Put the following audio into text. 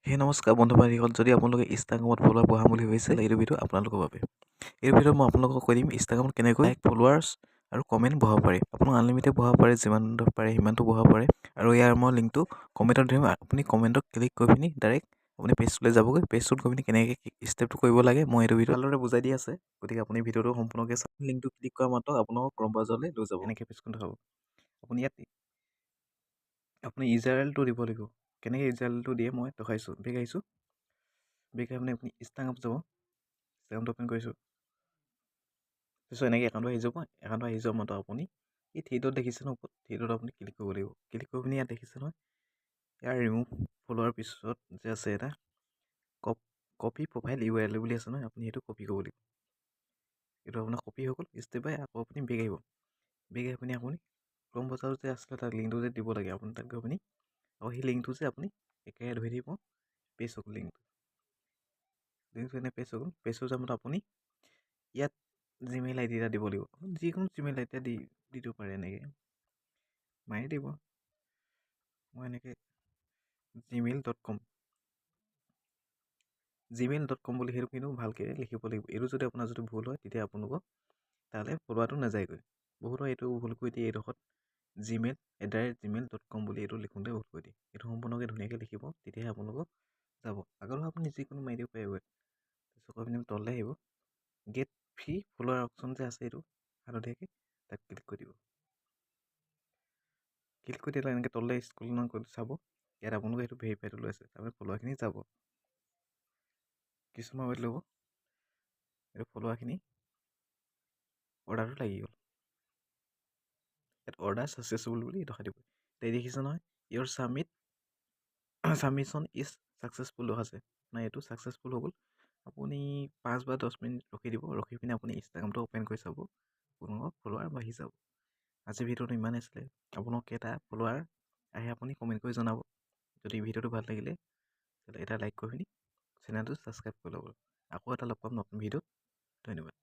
হে নমস্কাৰ বন্ধু বান্ধৱীসকল, যদি আপোনালোকে ইনষ্টাগ্ৰামত ফলোৱাৰ বঢ়াম বুলি ভাবিছে এইটো ভিডিঅ' আপোনালোকৰ বাবে। এই ভিডিঅ'ত মই আপোনালোকক কৈ দিম ইনষ্টাগ্ৰামত কেনেকৈ ফলোৱাৰ্ছ আৰু কমেণ্ট বঢ়াব পাৰি। আপোনালোক আনলিমিটেড বঢ়াব পাৰে, যিমান পাৰে সিমানটো বঢ়াব পাৰে। আৰু ইয়াৰ মই লিংকটো কমেণ্টত দিম। আপুনি কমেণ্টত ক্লিক কৰি পিনি ডাইৰেক্ট আপুনি পেজটোলৈ যাবগৈ। পেজটোত গৈ পিনি কেনেকৈ ষ্টেপটো কৰিব লাগে মই এইটো ভিডিঅ' ভালদৰে বুজাই দি আছে, গতিকে আপুনি ভিডিঅ'টো সম্পূৰ্ণকৈ চাওক। লিংকটো ক্লিক কৰা মাত্ৰ আপোনালোকক ক্ৰম ব্ৰাউজাৰলৈ লৈ যাব। এনেকৈ পেজখন দেখাব। আপুনি ইয়াত আপুনি ইউজাৰএলটো দিব লাগিব। কেনেকৈ ইউজাৰএলটো দিয়ে মই দেখাইছোঁ। বেক আহিছোঁ, বেক আহি আপুনি ইনষ্টাগ্ৰামত যাব। ইনষ্টাগ্ৰামটো অ'পেন কৰিছোঁ। তাৰপিছত এনেকৈ একাউণ্টটো আহি যাব। একাউণ্টটো আহি যোৱা মাত্ৰ আপুনি এই থ্ৰীডট দেখিছে ন, ওপৰত থ্ৰীডট আপুনি ক্লিক কৰিব লাগিব। ক্লিক কৰি পিনি ইয়াত দেখিছে নহয়, ইয়াৰ ৰিমুভ ফলোৱাৰ পিছত যে আছে এটা কপি প্ৰফাইল URL বুলি আছে নহয়, আপুনি সেইটো কপি কৰিব লাগিব। এইটো আপোনাৰ কপি হৈ গ'ল। ষ্টেপ বাই আকৌ আপুনি বেক আহিব। বেক আহি পিনি আপুনি ক্ৰম ব্ৰাউজাৰত যে আছিলে তাত লিংকটো যে দিব লাগে, আপুনি তাত গৈ পিনি আৰু সেই লিংকটো যে আপুনি একেৰাহে ধৰি দিব। পেজ হৈ গ'ল লিংকটো এনে পেজ হৈ গ'ল। পেজ হৈ যোৱাৰ আপুনি ইয়াত জিমেইল ID এটা দিব লাগিব। যিকোনো জিমেইল ID এটা দি দিব পাৰে। এনেকৈ মাৰি দিব। মই এনেকৈ gmail.com বুলি সেইটো কিন্তু ভালকৈ লিখিব লাগিব। এইটো যদি আপোনাৰ যদি ভুল হয় তেতিয়া আপোনালোকক তালৈ ফলোৱাটো নাযায়গৈ। বহুতো এইটো ভুল কৰি দিয়ে। এইডোখৰত gmail@gmail.com বুলি এইটো লিখোঁতে ভুল কৰি দিয়ে। এইটো সম্পূৰ্ণকৈ ধুনীয়াকৈ লিখিব, তেতিয়াহে আপোনালোকক যাব। আগতো আপুনি যিকোনো মাৰি দিব পাৰিব। তাৰপিছত কৈ পিনি তললৈ আহিব। গেট ফ্ৰী ফলোৱাৰ অপশ্যন যে আছে, এইটো হালধীয়াকৈ তাক ক্লিক কৰি দিব। ক্লিক কৰি দিলে এনেকৈ তললৈ স্ক্ৰল কৰি চাব। ইয়াত আপোনালোকে সেইটো ভেৰিফাইটো লৈ আছে, তাৰপৰা ফলোৱাৰখিনি যাব। কিছুমান ৱেইট ল'ব। এইটো ফলোৱাৰখিনি অৰ্ডাৰটো লাগি গ'ল। ইয়াত অৰ্ডাৰ ছাকচেছফুল বুলি দেখাই দিব। এতিয়া দেখিছে নহয়, ইয়ৰ ছাবমিশ্যন ইজ ছাকচেছফুল আছে। নাই, এইটো ছাকচেছফুল হৈ গ'ল। আপুনি 5 বা 10 মিনিট ৰখি দিব। ৰখি পিনি আপুনি ইনষ্টাগ্ৰামটো অ'পেন কৰি চাব, আপোনালোকৰ ফলোৱাৰ বাঢ়ি যাব। আজি ভিডিঅ'টো ইমানেই আছিলে। আপোনাক কেইটা ফলোৱাৰ আহে আপুনি কমেণ্ট কৰি জনাব। যদি ভিডিঅ'টো ভাল লাগিলে এটা লাইক কৰি পিনি চেনেলটো ছাবস্ক্ৰাইব কৰি ল'ব। আকৌ এটা লগ পাম নতুন ভিডিঅ'ত। ধন্যবাদ।